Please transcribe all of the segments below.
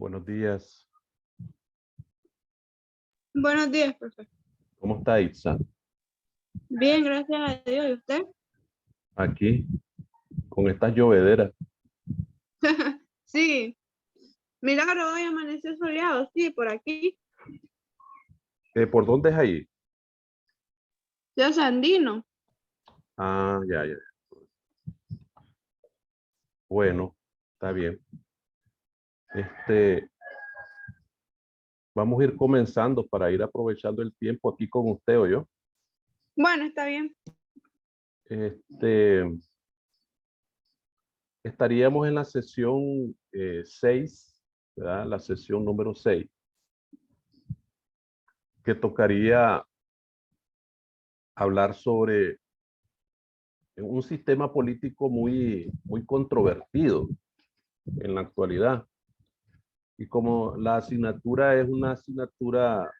Buenos días. Buenos días, profe. ¿Cómo está Itza? Bien, gracias a Dios. ¿Y usted? Aquí, con estas llovederas. Sí. Milagro, hoy amaneció soleado. Sí, por aquí. ¿Por dónde es ahí? Ya Sandino. Ah, ya, ya. Bueno, está bien. Vamos a ir comenzando para ir aprovechando el tiempo aquí con usted o yo. Bueno, está bien. Estaríamos en la sesión 6, ¿verdad? La sesión número 6, que tocaría hablar sobre un sistema político muy controvertido en la actualidad. Y como la asignatura es una asignatura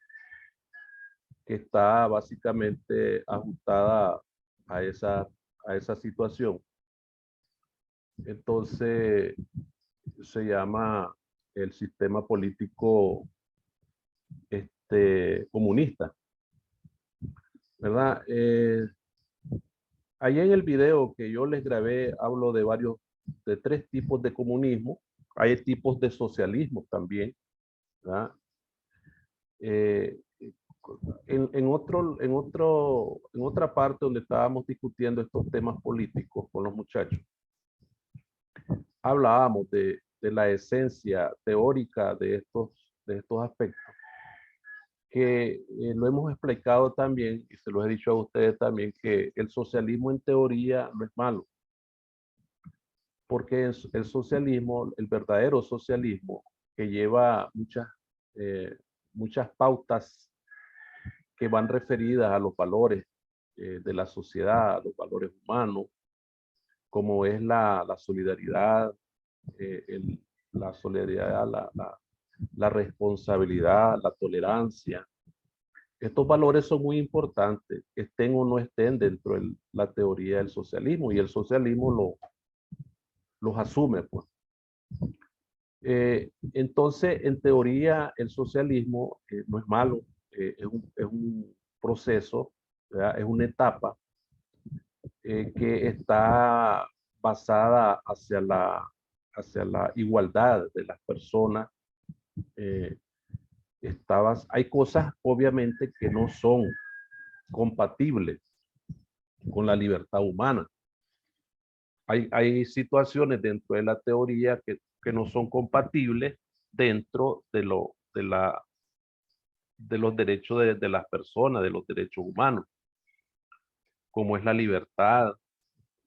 que está básicamente ajustada a esa situación, entonces se llama el sistema político comunista, ¿verdad? Ahí en el video que yo les grabé hablo de 3 tipos de comunismo. Hay tipos de socialismo también, ¿verdad? Eh, en otra parte donde estábamos discutiendo estos temas políticos con los muchachos, hablábamos de la esencia teórica de estos aspectos, que lo hemos explicado también, y se lo he dicho a ustedes también, que el socialismo en teoría no es malo, porque el socialismo, el verdadero socialismo, que lleva muchas pautas que van referidas a los valores de la sociedad, a los valores humanos, como es la solidaridad, la solidaridad, la responsabilidad, la tolerancia. Estos valores son muy importantes, estén o no estén dentro de la teoría del socialismo, y el socialismo los asume, pues. Entonces, en teoría, el socialismo no es malo, es un proceso, ¿verdad? Es una etapa que está basada hacia la igualdad de las personas. eh, Hay cosas, obviamente, que no son compatibles con la libertad humana. Hay situaciones dentro de la teoría que no son compatibles dentro de los derechos de las personas, de los derechos humanos, como es la libertad,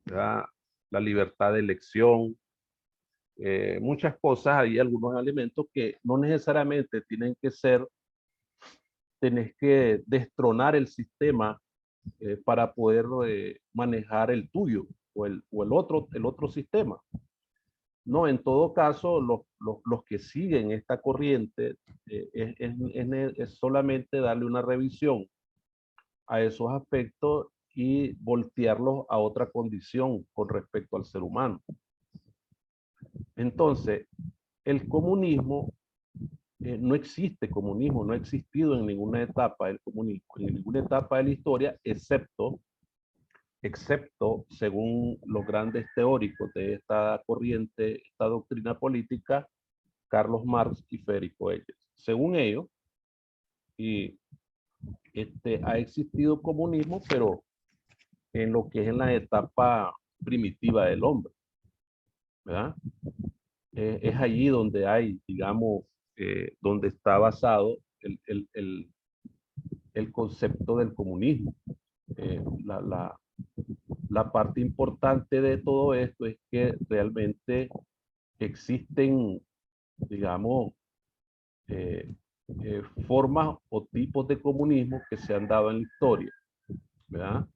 ¿verdad? La libertad de elección, muchas cosas. Hay algunos elementos que no necesariamente tenés que destronar el sistema para poder manejar el tuyo o el otro sistema. No, en todo caso, los que siguen esta corriente es solamente darle una revisión a esos aspectos y voltearlos a otra condición con respecto al ser humano. Entonces, el comunismo, no existe comunismo, no ha existido en ninguna etapa del comunismo, en ninguna etapa de la historia, excepto según los grandes teóricos de esta corriente, esta doctrina política, Carlos Marx y Federico Engels. Según ellos, y ha existido comunismo, pero en lo que es en la etapa primitiva del hombre, ¿verdad? Es allí donde hay, digamos, donde está basado el concepto del comunismo. Eh, la, la, la parte importante de todo esto es que realmente existen, digamos, eh, formas o tipos de comunismo que se han dado en la historia, ¿verdad?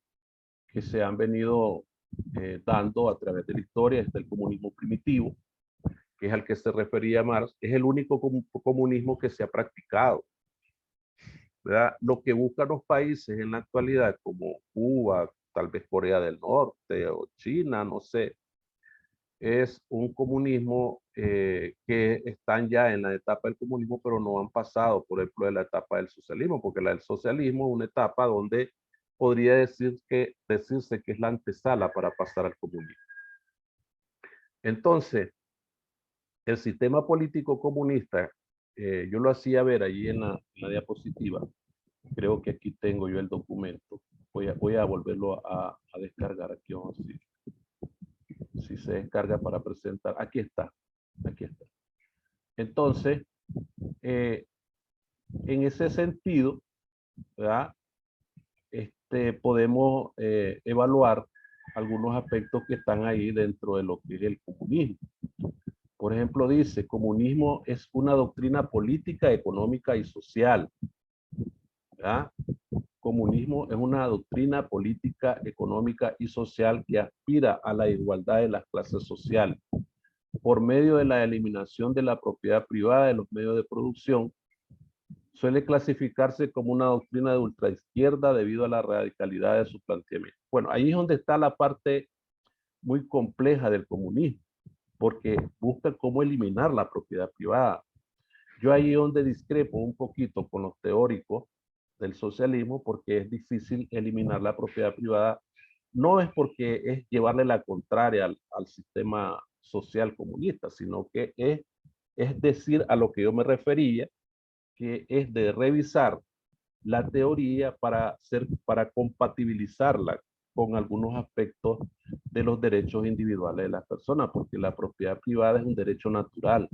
Que se han venido dando a través de la historia. Está el comunismo primitivo, que es al que se refería Marx. Es el único comunismo que se ha practicado, ¿verdad? Lo que buscan los países en la actualidad, como Cuba, tal vez Corea del Norte o China, no sé, es un comunismo que están ya en la etapa del comunismo, pero no han pasado, por ejemplo, de la etapa del socialismo, porque la del socialismo es una etapa donde podría decirse que es la antesala para pasar al comunismo. Entonces, el sistema político comunista, yo lo hacía ver allí en la diapositiva, creo que aquí tengo yo el documento, voy a volverlo a descargar aquí, vamos a ver si se descarga para presentar, aquí está. Entonces, en ese sentido, ¿verdad? Podemos evaluar algunos aspectos que están ahí dentro de lo que es el comunismo. Por ejemplo, dice, comunismo es una doctrina política, económica y social. ¿Verdad? Comunismo es una doctrina política, económica y social que aspira a la igualdad de las clases sociales por medio de la eliminación de la propiedad privada de los medios de producción. Suele clasificarse como una doctrina de ultraizquierda debido a la radicalidad de su planteamiento. Bueno, ahí es donde está la parte muy compleja del comunismo, porque busca cómo eliminar la propiedad privada. Yo ahí es donde discrepo un poquito con los teóricos del socialismo, porque es difícil eliminar la propiedad privada. No es porque es llevarle la contraria al sistema social comunista, sino que es decir a lo que yo me refería, que es de revisar la teoría para compatibilizarla con algunos aspectos de los derechos individuales de las personas, porque la propiedad privada es un derecho natural.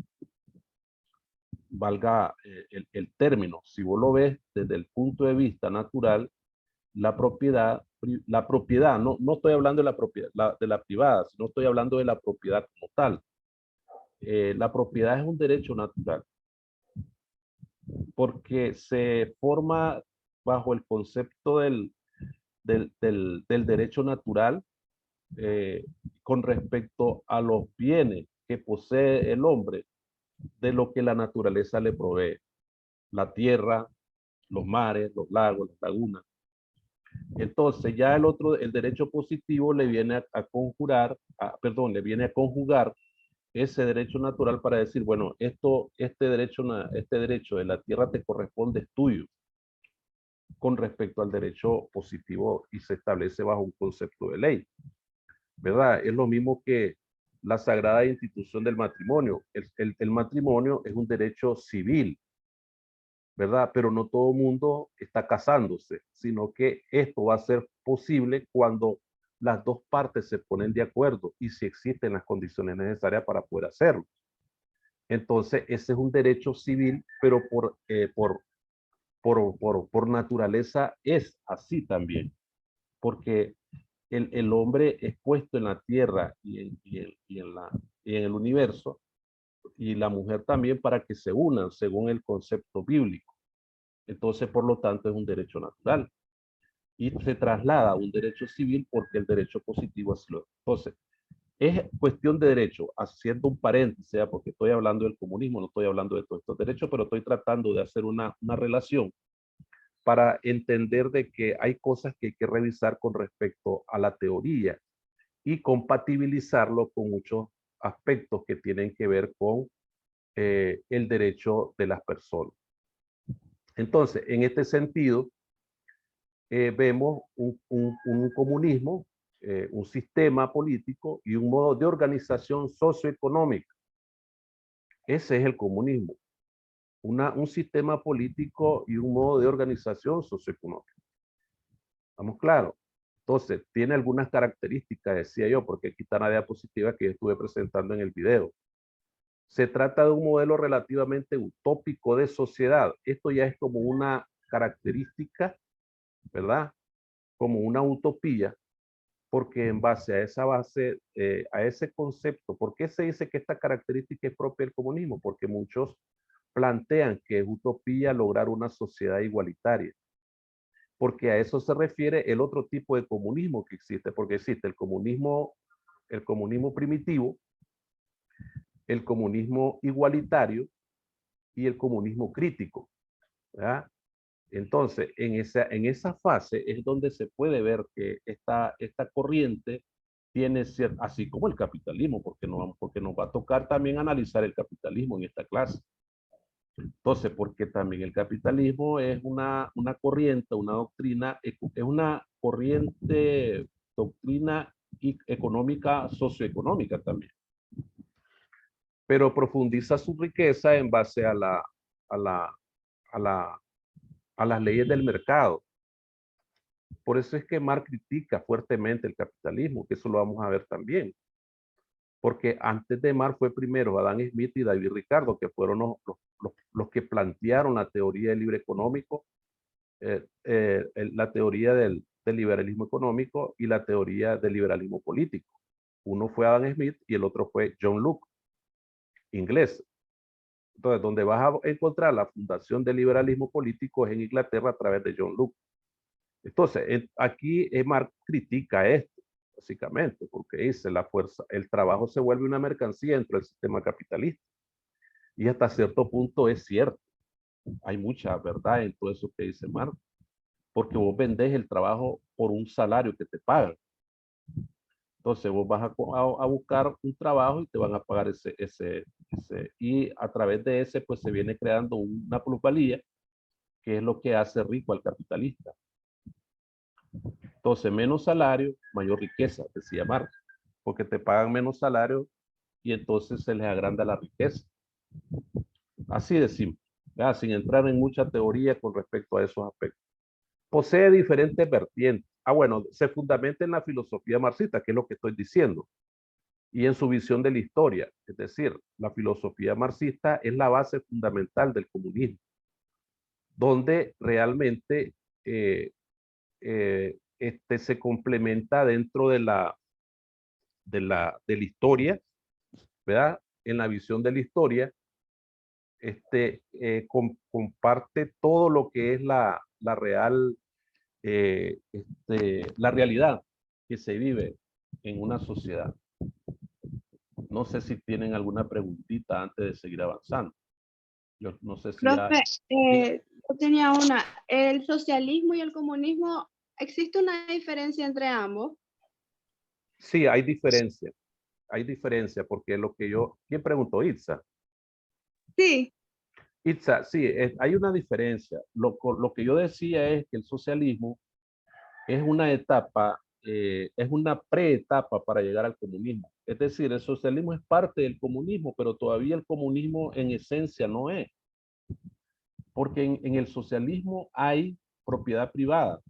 Valga el término, si vos lo ves desde el punto de vista natural, la propiedad, no estoy hablando de la propiedad de la privada, sino estoy hablando de la propiedad como tal. La propiedad es un derecho natural, porque se forma bajo el concepto del derecho natural con respecto a los bienes que posee el hombre de lo que la naturaleza le provee. La tierra, los mares, los lagos, las lagunas. Entonces ya el derecho positivo le viene a conjurar, le viene a conjugar ese derecho natural para decir, bueno, este derecho de la tierra te corresponde, es tuyo, con respecto al derecho positivo y se establece bajo un concepto de ley, ¿verdad? Es lo mismo que la sagrada institución del matrimonio. El matrimonio es un derecho civil, ¿verdad? Pero no todo el mundo está casándose, sino que esto va a ser posible cuando las dos partes se ponen de acuerdo y si existen las condiciones necesarias para poder hacerlo. Entonces, ese es un derecho civil, pero por naturaleza es así también, porque el hombre es puesto en la tierra y en el universo, y la mujer también para que se unan según el concepto bíblico. Entonces, por lo tanto, es un derecho natural. Y se traslada a un derecho civil porque el derecho positivo así lo es. Entonces, es cuestión de derecho, haciendo un paréntesis, porque estoy hablando del comunismo, no estoy hablando de todos estos derechos, pero estoy tratando de hacer una relación para entender de que hay cosas que hay que revisar con respecto a la teoría y compatibilizarlo con muchos aspectos que tienen que ver con el derecho de las personas. Entonces, en este sentido, vemos un comunismo, un sistema político y un modo de organización socioeconómica. Ese es el comunismo, un sistema político y un modo de organización socioeconómica. ¿Estamos claros? Entonces, tiene algunas características, decía yo, porque aquí está la diapositiva que estuve presentando en el video. Se trata de un modelo relativamente utópico de sociedad. Esto ya es como una característica, ¿verdad? Como una utopía, porque en base a esa base, a ese concepto, ¿por qué se dice que esta característica es propia del comunismo? Porque muchos plantean que es utopía lograr una sociedad igualitaria, porque a eso se refiere el otro tipo de comunismo que existe, porque existe el comunismo primitivo, el comunismo igualitario y el comunismo crítico, ¿verdad? Entonces, en esa fase es donde se puede ver que esta corriente tiene así como el capitalismo, porque nos va a tocar también analizar el capitalismo en esta clase. Entonces, porque también el capitalismo es una corriente, una doctrina, es una corriente, doctrina económica, socioeconómica también, pero profundiza su riqueza en base a a la, a la, a las leyes del mercado. Por eso es que Marx critica fuertemente el capitalismo, que eso lo vamos a ver también. Porque antes de Marx fue primero Adam Smith y David Ricardo, que fueron los que plantearon la teoría del libre económico, la teoría del liberalismo económico y la teoría del liberalismo político. Uno fue Adam Smith y el otro fue John Locke, inglés. Entonces, donde vas a encontrar la fundación del liberalismo político es en Inglaterra a través de John Locke. Entonces, aquí Marx critica esto, básicamente, porque dice la fuerza, el trabajo se vuelve una mercancía dentro del sistema capitalista. Y hasta cierto punto es cierto. Hay mucha verdad en todo eso que dice Marx, porque vos vendés el trabajo por un salario que te pagan. Entonces vos vas a buscar un trabajo y te van a pagar y a través de ese pues se viene creando una plusvalía que es lo que hace rico al capitalista. Entonces menos salario, mayor riqueza, decía Marx, porque te pagan menos salario y entonces se les agranda la riqueza. Así de simple, ¿verdad? Sin entrar en mucha teoría con respecto a esos aspectos. Posee diferentes vertientes. Bueno, se fundamenta en la filosofía marxista, que es lo que estoy diciendo, y en su visión de la historia. Es decir, la filosofía marxista es la base fundamental del comunismo, donde realmente se complementa dentro de la historia, ¿verdad? En la visión de la historia, comparte todo lo que es la real, la realidad que se vive en una sociedad. No sé si tienen alguna preguntita antes de seguir avanzando. Yo no sé si ya... Profe, yo tenía una. ¿El socialismo y el comunismo, existe una diferencia entre ambos? Sí, hay diferencia. Hay diferencia porque lo que yo... ¿Quién preguntó? Itza. Sí. Itza, sí, hay una diferencia. Lo que yo decía es que el socialismo es una etapa, es una preetapa para llegar al comunismo. Es decir, el socialismo es parte del comunismo, pero todavía el comunismo en esencia no es. Porque en el socialismo hay propiedad privada.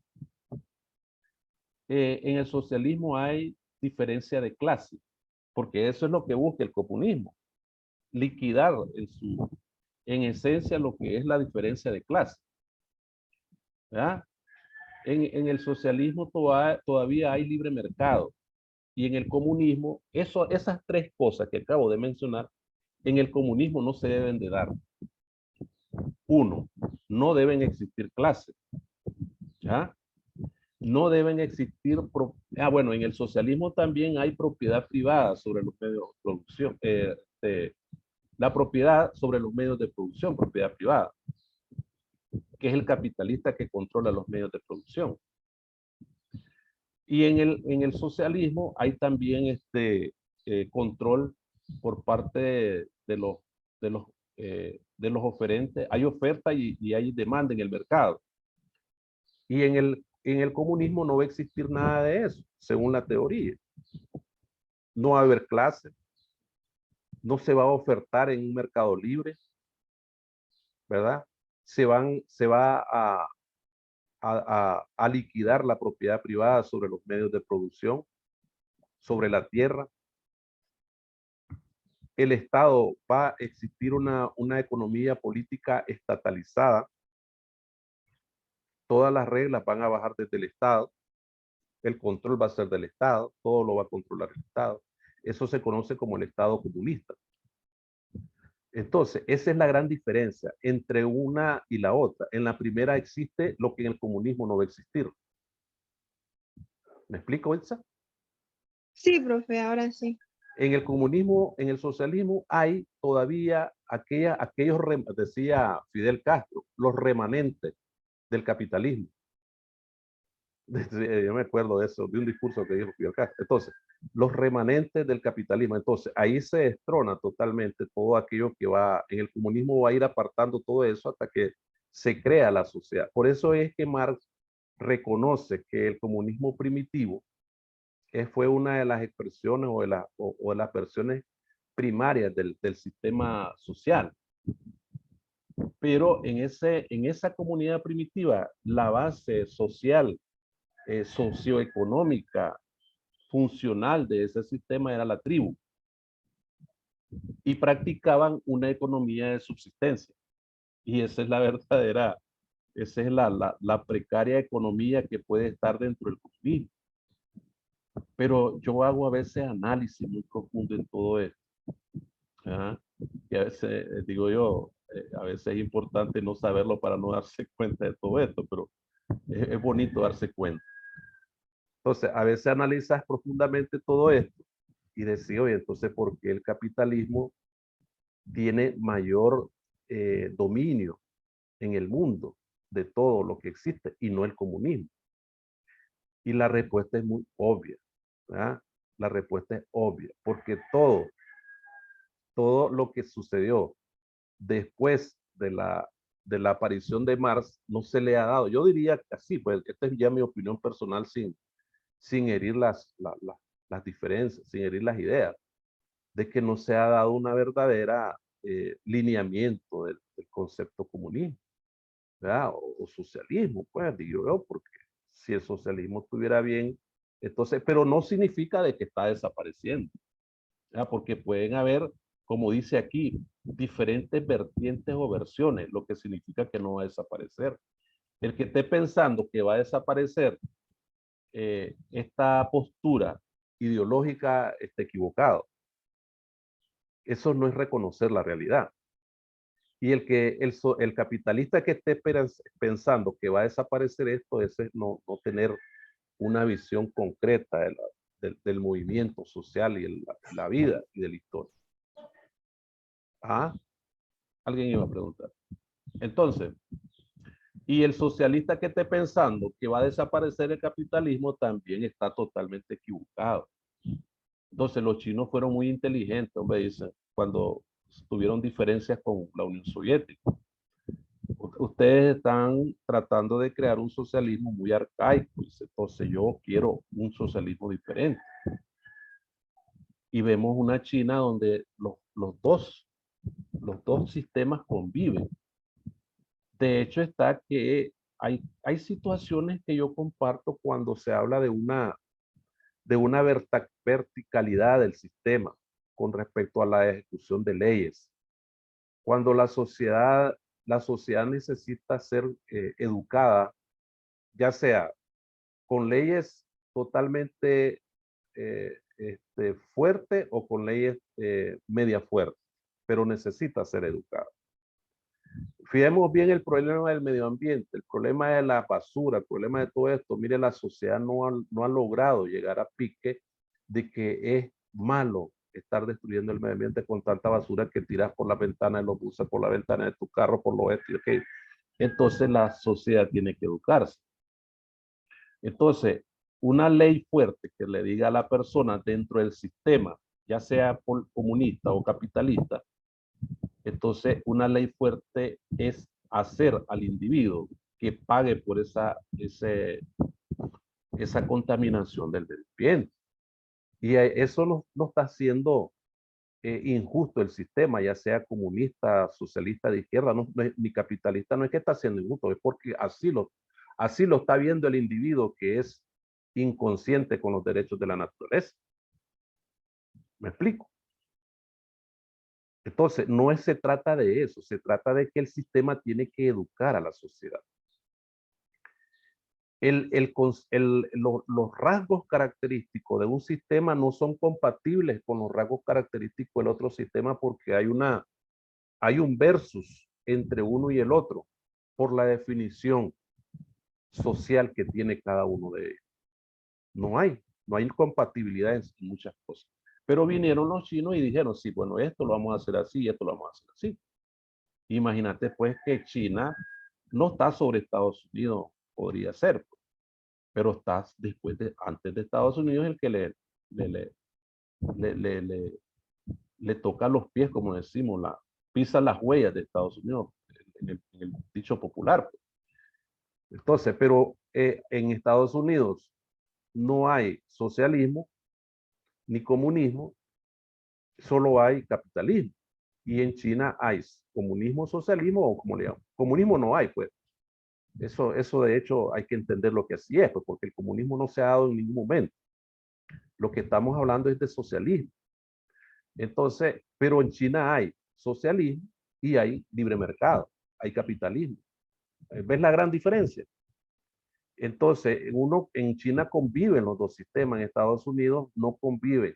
En el socialismo hay diferencia de clase, porque eso es lo que busca el comunismo, liquidar en esencia lo que es la diferencia de clase. ¿Verdad? En el socialismo todavía hay libre mercado y en el comunismo, esas tres cosas que acabo de mencionar, en el comunismo no se deben de dar. Uno, no deben existir clases. ¿Ya? No deben existir, bueno, en el socialismo también hay propiedad privada sobre los medios de producción, la propiedad sobre los medios de producción, propiedad privada, que es el capitalista que controla los medios de producción. Y en el socialismo hay también control por parte de los oferentes, hay oferta y hay demanda en el mercado. Y en el comunismo no va a existir nada de eso, según la teoría. No va a haber clase, no se va a ofertar en un mercado libre, ¿verdad? Se va a liquidar la propiedad privada sobre los medios de producción, sobre la tierra. El Estado va a existir una economía política estatalizada. Todas las reglas van a bajar desde el Estado. El control va a ser del Estado. Todo lo va a controlar el Estado. Eso se conoce como el Estado comunista. Entonces, esa es la gran diferencia entre una y la otra. En la primera existe lo que en el comunismo no va a existir. ¿Me explico, Elsa? Sí, profe, ahora sí. En el comunismo, en el socialismo, hay todavía aquellos, decía Fidel Castro, los remanentes del capitalismo. Yo me acuerdo de eso, de un discurso que dijo Fidel Castro. Entonces, los remanentes del capitalismo. Entonces, ahí se destrona totalmente todo aquello que va, en el comunismo va a ir apartando todo eso hasta que se crea la sociedad. Por eso es que Marx reconoce que el comunismo primitivo fue una de las expresiones o de las versiones primarias del sistema social. Pero en esa comunidad primitiva, la base social, socioeconómica, funcional de ese sistema era la tribu. Y practicaban una economía de subsistencia. Y esa es la verdadera, esa es la precaria economía que puede estar dentro del comunismo. Pero yo hago a veces análisis muy profundo en todo esto. ¿Ah? Y a veces, digo yo, a veces es importante no saberlo para no darse cuenta de todo esto, pero es bonito darse cuenta. Entonces, a veces analizas profundamente todo esto y decís, oye, entonces, ¿por qué el capitalismo tiene mayor dominio en el mundo de todo lo que existe y no el comunismo? Y la respuesta es muy obvia, ¿verdad? La respuesta es obvia, porque todo lo que sucedió después de la aparición de Marx no se le ha dado. Yo diría que así, pues esta es ya mi opinión personal sin herir las diferencias, sin herir las ideas, de que no se ha dado una verdadera lineamiento del concepto comunismo, ¿verdad? O socialismo, pues digo yo, porque si el socialismo estuviera bien, entonces, pero no significa de que está desapareciendo, ¿verdad? Porque pueden haber, como dice aquí, diferentes vertientes o versiones, lo que significa que no va a desaparecer. El que esté pensando que va a desaparecer esta postura ideológica está equivocado. Eso no es reconocer la realidad. Y el capitalista que esté pensando que va a desaparecer esto, ese es no tener una visión concreta del movimiento social y la vida y de la historia. ¿Ah? Alguien iba a preguntar. Entonces, y el socialista que esté pensando que va a desaparecer el capitalismo también está totalmente equivocado. Entonces, los chinos fueron muy inteligentes, hombre, dicen, cuando tuvieron diferencias con la Unión Soviética. Ustedes están tratando de crear un socialismo muy arcaico, dice, entonces yo quiero un socialismo diferente. Y vemos una China donde los dos sistemas conviven. De hecho, está que hay situaciones que yo comparto cuando se habla de una verticalidad del sistema con respecto a la ejecución de leyes. Cuando la sociedad necesita ser educada, ya sea con leyes totalmente fuertes o con leyes media fuertes, pero necesita ser educada. Fijemos bien el problema del medio ambiente, el problema de la basura, el problema de todo esto. Mire, la sociedad no ha logrado llegar a pique de que es malo estar destruyendo el medio ambiente con tanta basura que tiras por la ventana de los buses, por la ventana de tu carro, por lo esto y aquello. Entonces la sociedad tiene que educarse. Entonces, una ley fuerte que le diga a la persona dentro del sistema, ya sea comunista o capitalista, entonces una ley fuerte es hacer al individuo que pague por esa contaminación del medio ambiente. Y eso no está haciendo injusto el sistema, ya sea comunista, socialista, de izquierda, ni capitalista, no es que está haciendo injusto, es porque así lo está viendo el individuo que es inconsciente con los derechos de la naturaleza. ¿Me explico? Entonces, se trata de eso, se trata de que el sistema tiene que educar a la sociedad. Los rasgos característicos de un sistema no son compatibles con los rasgos característicos del otro sistema porque hay un versus entre uno y el otro por la definición social que tiene cada uno de ellos. No hay compatibilidad en muchas cosas. Pero vinieron los chinos y dijeron, sí, bueno, esto lo vamos a hacer así, esto lo vamos a hacer así. Imagínate pues que China no está sobre Estados Unidos, podría ser. pero está antes de Estados Unidos el que le, le, le, le, le- le toca los pies, como decimos, pisa las huellas de Estados Unidos, en el dicho popular. Entonces, pero en Estados Unidos no hay socialismo ni comunismo, solo hay capitalismo. Y en China hay comunismo, socialismo, o como le llaman. Comunismo no hay, pues. Eso de hecho hay que entender lo que así es, pues, porque el comunismo no se ha dado en ningún momento. Lo que estamos hablando es de socialismo. Entonces, pero en China hay socialismo y hay libre mercado, hay capitalismo. ¿Ves la gran diferencia? Entonces, en China conviven los dos sistemas, en Estados Unidos no conviven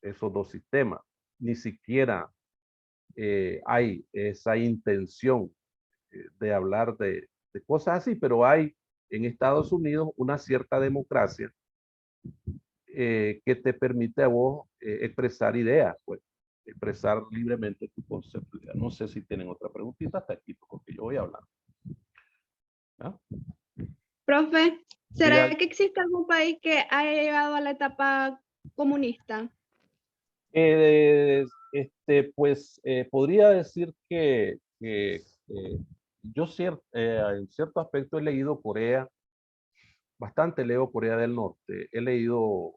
esos dos sistemas, ni siquiera hay esa intención de hablar de cosas así, pero hay en Estados Unidos una cierta democracia que te permite a vos expresar ideas, pues, expresar libremente tu concepto. No sé si tienen otra preguntita hasta aquí, porque yo voy a hablar. ¿Ah? Profe, ¿será Diga, que existe algún país que haya llegado a la etapa comunista? pues podría decir yo en cierto aspecto he leído Corea, bastante leo Corea del Norte, he leído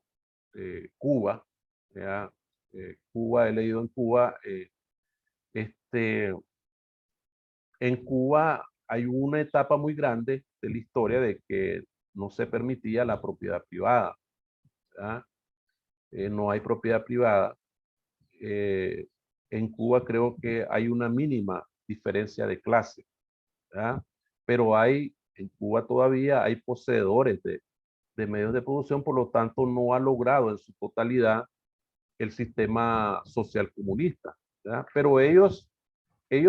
Cuba, ¿ya? Cuba, he leído en Cuba, este, en Cuba hay una etapa muy grande de la historia de que no se permitía la propiedad privada, ¿ya? No hay propiedad privada. eh, en Cuba creo que hay una mínima diferencia de clase, ¿ya? Pero en Cuba todavía hay poseedores de medios de producción, por lo tanto no ha logrado en su totalidad el sistema social comunista, ¿ya? Pero ellos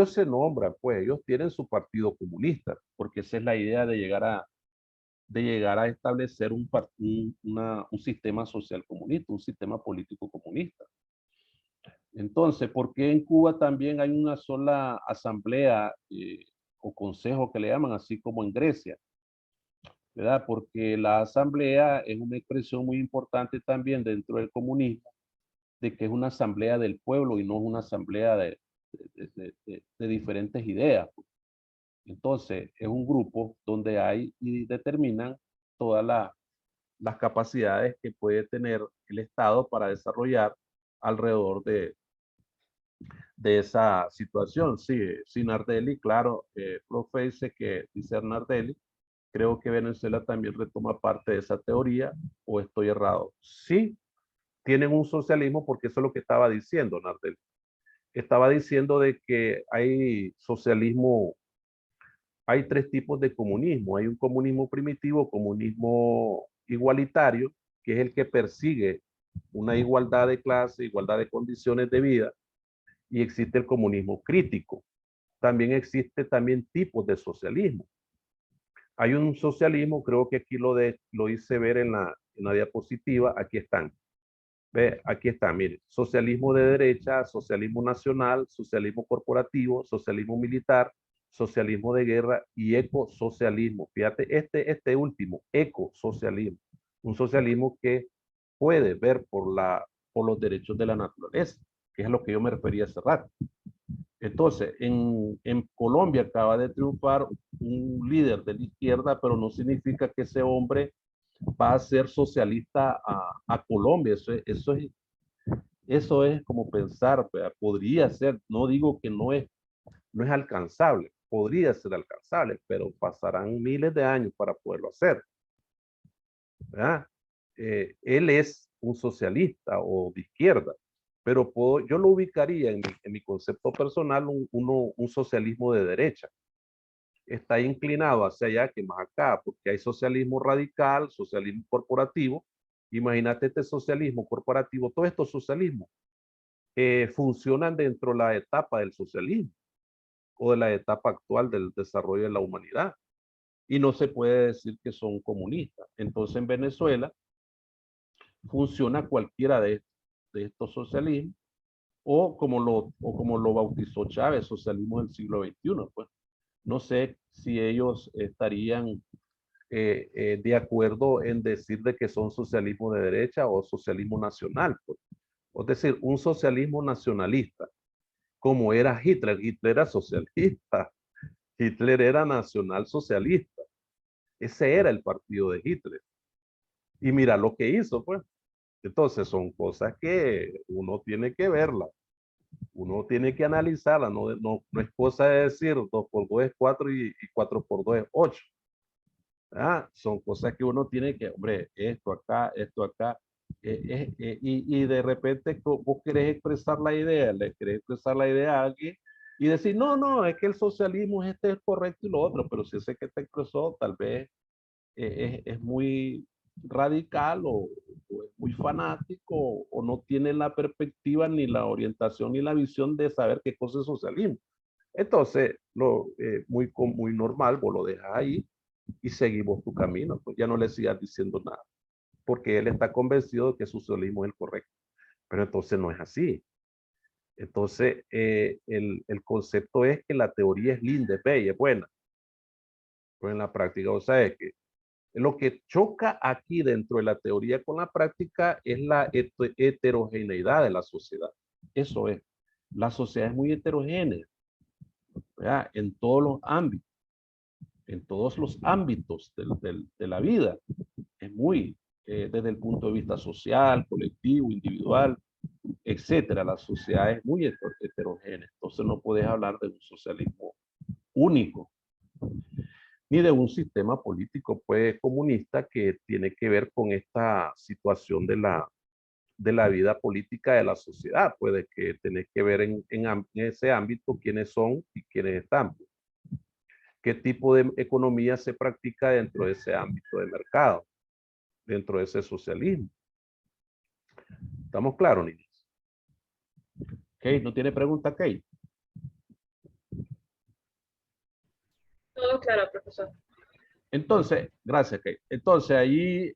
se nombran, pues ellos tienen su partido comunista, porque esa es la idea de llegar a establecer un sistema social comunista, un sistema político comunista. Entonces, ¿por qué en Cuba también hay una sola asamblea o consejo que le llaman, así como en Grecia? ¿Verdad? Porque la asamblea es una expresión muy importante también dentro del comunismo, de que es una asamblea del pueblo y no es una asamblea de diferentes ideas. Entonces, es un grupo donde hay y determinan todas las capacidades que puede tener el Estado para desarrollar alrededor de esa situación. Sí, sí, Nardelli, claro, profe dice Nardelli, creo que Venezuela también retoma parte de esa teoría, o estoy errado. Sí, tienen un socialismo porque eso es lo que estaba diciendo Nardelli. Estaba diciendo de que hay socialismo, hay tres tipos de comunismo. Hay un comunismo primitivo, comunismo igualitario, que es el que persigue una igualdad de clase, igualdad de condiciones de vida, y existe el comunismo crítico. También existe también tipos de socialismo. Hay un socialismo, creo que aquí lo hice ver en la diapositiva, aquí están. Ve, aquí está, mire, socialismo de derecha, socialismo nacional, socialismo corporativo, socialismo militar, socialismo de guerra y ecosocialismo. Fíjate, este último, ecosocialismo, un socialismo que puede ver por los derechos de la naturaleza, que es a lo que yo me refería hace rato. Entonces, en Colombia acaba de triunfar un líder de la izquierda, pero no significa que ese hombre va a ser socialista a Colombia. Eso es como pensar, ¿verdad? Podría ser, no digo que no es alcanzable, podría ser alcanzable, pero pasarán miles de años para poderlo hacer, ¿verdad? Él es un socialista o de izquierda, pero yo lo ubicaría en mi concepto personal un socialismo de derecha. Está inclinado hacia allá que más acá, porque hay socialismo radical, socialismo corporativo. Imagínate este socialismo corporativo, todos estos socialismos funcionan dentro de la etapa del socialismo o de la etapa actual del desarrollo de la humanidad. Y no se puede decir que son comunistas. Entonces en Venezuela funciona cualquiera de estos socialismos o como lo bautizó Chávez, socialismo del siglo XXI. Pues no sé si ellos estarían de acuerdo en decir de que son socialismo de derecha o socialismo nacional, pues. Es decir, un socialismo nacionalista, como era Hitler. Hitler era socialista, Hitler era nacional socialista. Ese era el partido de Hitler. Y mira lo que hizo, pues. Entonces son cosas que uno tiene que verlas, uno tiene que analizarlas, no es cosa de decir 2 por 2 es 4 y 4 por 2 es 8. Son cosas que uno tiene que, hombre, esto acá, y de repente vos querés expresar la idea, le querés expresar la idea a alguien y decir, no, no, es que el socialismo este es correcto y lo otro, pero si ese que te expresó tal vez es muy radical o es muy fanático o no tiene la perspectiva ni la orientación ni la visión de saber qué cosa es socialismo. Entonces, muy normal, vos lo dejas ahí y seguimos tu camino, pues ya no le sigas diciendo nada, porque él está convencido de que su socialismo es el correcto, pero entonces no es así. Entonces, el concepto es que la teoría es linda, es bella, es buena, pero en la práctica, o sea, es que lo que choca aquí dentro de la teoría con la práctica es la heterogeneidad de la sociedad. Eso es, la sociedad es muy heterogénea, ¿verdad? En todos los ámbitos de la vida. Es muy, desde el punto de vista social, colectivo, individual, etcétera. La sociedad es muy heterogénea. Entonces no puedes hablar de un socialismo único, ni de un sistema político pues comunista que tiene que ver con esta situación de la vida política de la sociedad, puede que tenés que ver en ese ámbito quiénes son y quiénes están. Qué tipo de economía se practica dentro de ese ámbito de mercado, dentro de ese socialismo. ¿Estamos claros, niños? Kate, ¿no tiene pregunta, Kate? Todo claro, profesor. Entonces, gracias, Kate. Entonces, ahí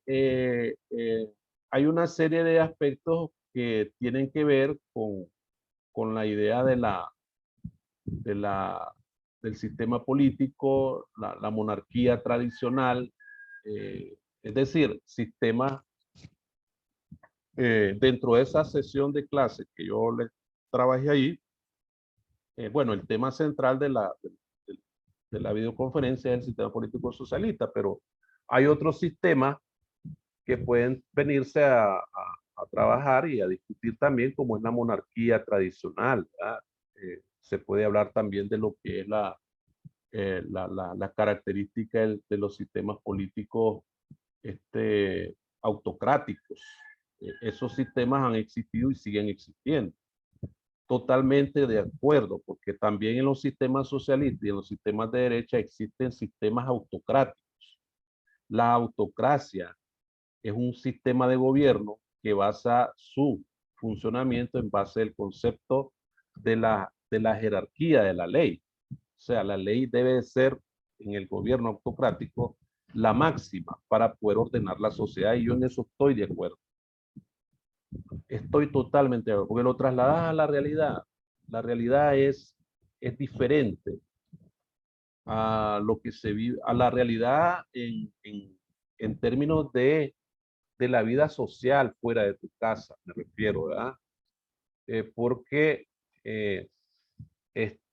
hay una serie de aspectos que tienen que ver con la idea del sistema político, la monarquía tradicional, es decir, sistemas dentro de esa sesión de clases que yo les trabajé ahí. Bueno, el tema central de la videoconferencia es el sistema político socialista, pero hay otros sistemas que pueden venirse a trabajar y a discutir también, como es la monarquía tradicional, ¿verdad? Se puede hablar también de lo que es la característica de los sistemas políticos autocráticos. Esos sistemas han existido y siguen existiendo. Totalmente de acuerdo, porque también en los sistemas socialistas y en los sistemas de derecha existen sistemas autocráticos. La autocracia es un sistema de gobierno que basa su funcionamiento en base al concepto de la jerarquía de la ley. O sea, la ley debe ser en el gobierno autocrático la máxima para poder ordenar la sociedad, y yo en eso estoy de acuerdo. Estoy totalmente de acuerdo, porque lo trasladas a la realidad. La realidad es diferente a lo que se vive, a la realidad en términos de la vida social fuera de tu casa, me refiero, ¿verdad? Porque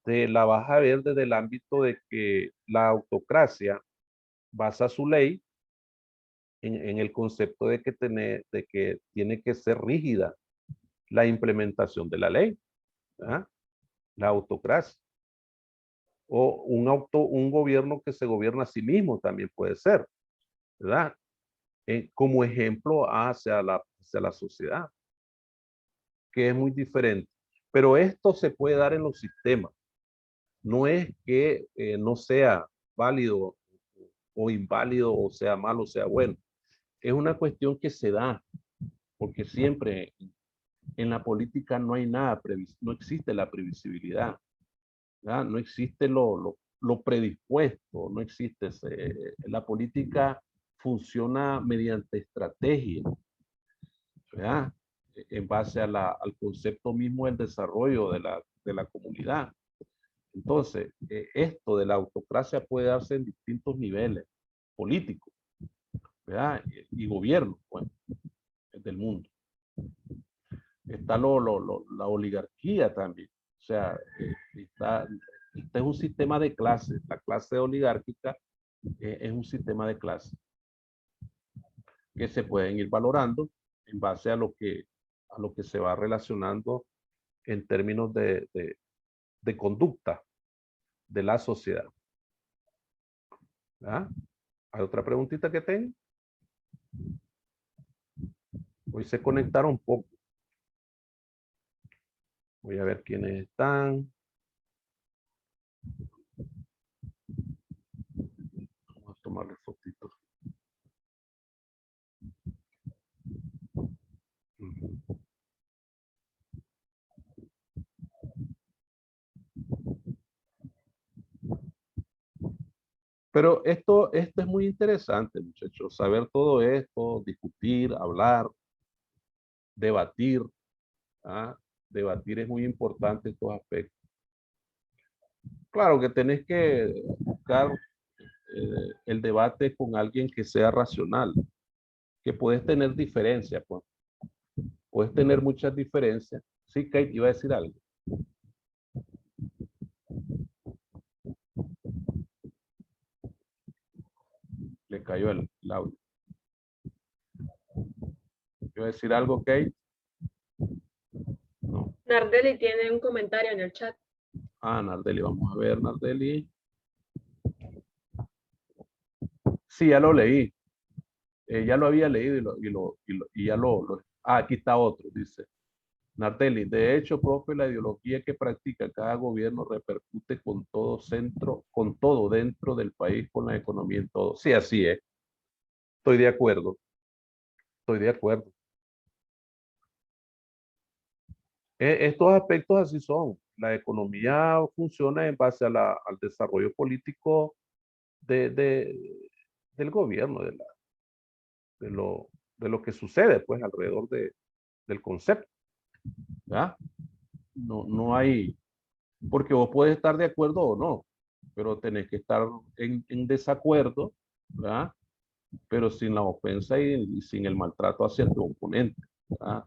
la vas a ver desde el ámbito de que la autocracia basa su ley en el concepto de que tiene que ser rígida la implementación de la ley, ¿verdad? La autocracia. O un gobierno que se gobierna a sí mismo también puede ser, ¿verdad? Como ejemplo hacia la sociedad, que es muy diferente. Pero esto se puede dar en los sistemas. No es que no sea válido o inválido, o sea malo, o sea bueno. Es una cuestión que se da, porque siempre en la política no hay nada, no existe la previsibilidad, ¿verdad? No existe lo predispuesto, no existe. La política funciona mediante estrategia, ¿verdad? En base al concepto mismo del desarrollo de la comunidad. Entonces, esto de la autocracia puede darse en distintos niveles políticos. ¿verdad? Y gobierno, bueno, del mundo. Está la oligarquía también. O sea, este es un sistema de clases. La clase oligárquica es un sistema de clases que se pueden ir valorando en base a lo que se va relacionando en términos de conducta de la sociedad. ¿Ah? ¿Hay otra preguntita que tengo? Hoy se conectaron un poco. Voy a ver quiénes están. Vamos a tomarle fotitos. Ujú. Pero esto es muy interesante, muchachos, saber todo esto, discutir, hablar, debatir. ¿Ah? Debatir es muy importante en estos aspectos. Claro que tenés que buscar el debate con alguien que sea racional, que puedes tener diferencias, pues. Puedes tener muchas diferencias. Sí, Kate, iba a decir algo. Le cayó el audio. ¿Iba a decir algo, Kate? No. Nardelli tiene un comentario en el chat. Ah, Nardelli, vamos a ver, Nardelli. Sí, ya lo leí. Ya lo había leído y ya Ah, aquí está otro, dice. Nardelli, de hecho, profe, la ideología que practica cada gobierno repercute con todo dentro del país, con la economía en todo. Sí, así es. Estoy de acuerdo. Estoy de acuerdo. Estos aspectos así son. La economía funciona en base al desarrollo político del gobierno, de lo, de lo que sucede pues alrededor del concepto. ¿Ya? No hay, porque vos puedes estar de acuerdo o no, pero tenés que estar en desacuerdo, ¿verdad? Pero sin la ofensa y sin el maltrato hacia tu oponente, ¿verdad?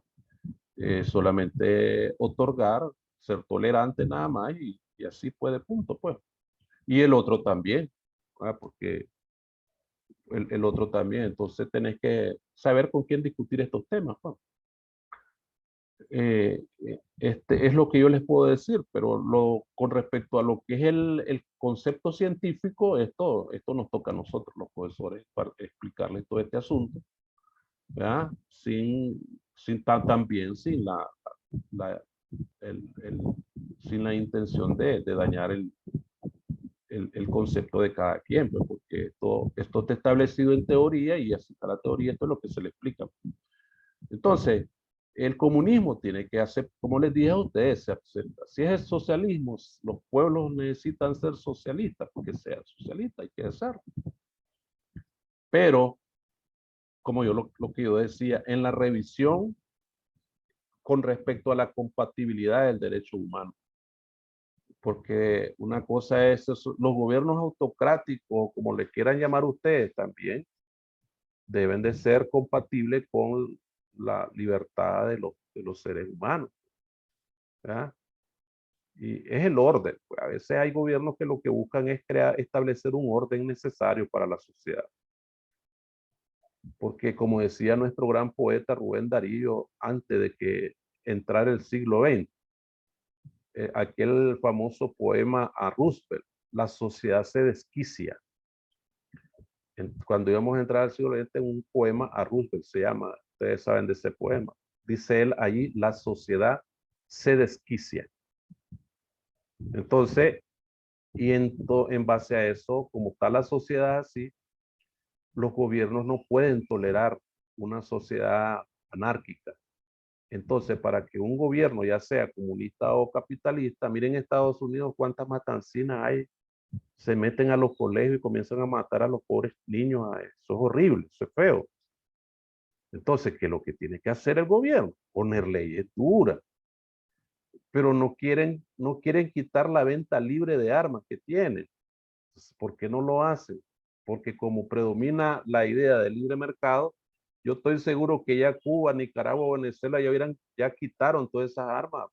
Solamente otorgar, ser tolerante nada más y así puede, punto, pues. Y el otro también, ¿verdad? Porque el otro también, entonces tenés que saber con quién discutir estos temas, pues. Este es lo que yo les puedo decir, pero con respecto a lo que es el concepto científico, esto nos toca a nosotros, los profesores, para explicarles todo este asunto, ¿verdad? También la, sin la intención de dañar el concepto de cada quien, pues, porque esto está establecido en teoría y así está la teoría, esto es lo que se le explica. Entonces, el comunismo tiene que hacer, como les dije a ustedes, se acepta. Si es el socialismo, los pueblos necesitan ser socialistas, porque sea socialista, hay que hacerlo. Pero, como lo que yo decía, en la revisión con respecto a la compatibilidad del derecho humano. Porque una cosa es eso, los gobiernos autocráticos, como le quieran llamar ustedes también, deben de ser compatibles con la libertad de los seres humanos, ¿verdad? Y es el orden. Pues a veces hay gobiernos que lo que buscan es establecer un orden necesario para la sociedad. Porque como decía nuestro gran poeta Rubén Darío, antes de que entrara el siglo XX, aquel famoso poema a Roosevelt, la sociedad se desquicia. Cuando íbamos a entrar al siglo XX, un poema a Roosevelt se llama, ustedes saben de ese poema. Dice él allí, la sociedad se desquicia. Entonces, y en base a eso, como está la sociedad así, los gobiernos no pueden tolerar una sociedad anárquica. Entonces, para que un gobierno, ya sea comunista o capitalista, miren Estados Unidos cuántas matancinas hay, se meten a los colegios y comienzan a matar a los pobres niños. Eso es horrible, eso es feo. Entonces, ¿qué es lo que tiene que hacer el gobierno? Poner leyes duras. Pero no quieren quitar la venta libre de armas que tienen. Entonces, ¿por qué no lo hacen? porque como predomina la idea del libre mercado, yo estoy seguro que ya Cuba, Nicaragua, Venezuela ya quitaron todas esas armas.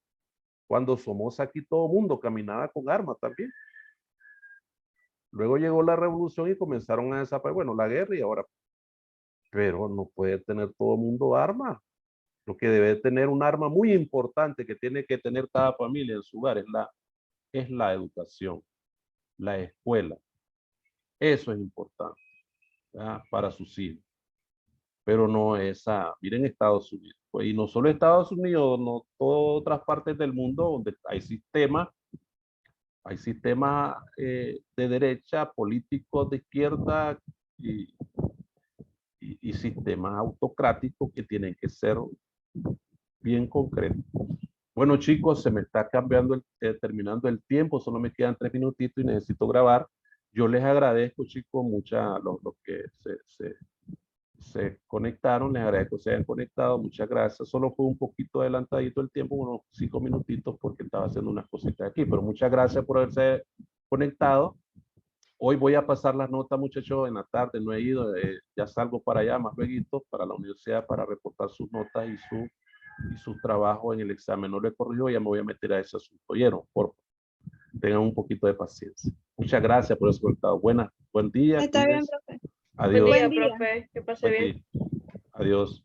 Cuando Somoza aquí todo el mundo caminaba con armas también. Luego llegó la revolución y comenzaron a desaparecer, bueno, la guerra y ahora. Pero no puede tener todo el mundo armas. Lo que debe tener un arma muy importante que tiene que tener cada familia en su hogar es la educación, la escuela. Eso es importante, ¿verdad? Para sus hijos. Pero no esa, miren Estados Unidos. Pues, y no solo Estados Unidos, no todas otras partes del mundo donde hay sistemas de derecha, políticos de izquierda y sistemas autocráticos que tienen que ser bien concretos. Bueno, chicos, se me está terminando el tiempo, solo me quedan 3 minutitos y necesito grabar. Yo les agradezco, chicos, los que se conectaron, les agradezco que se hayan conectado, muchas gracias. Solo fue un poquito adelantadito el tiempo, unos 5 minutitos porque estaba haciendo unas cositas aquí, pero muchas gracias por haberse conectado. Hoy voy a pasar las notas, muchachos, en la tarde, no he ido, ya salgo para allá más luego para la universidad para reportar sus notas y sus trabajos en el examen. No lo he corrigido, ya me voy a meter a ese asunto. ¿Oyeron? Tengan un poquito de paciencia. Muchas gracias por haberse conectado. Buen día. Está bien, Cuídense. profe. Adiós. Buen día, Buen día. profe. Que pase Buen bien. día. Adiós.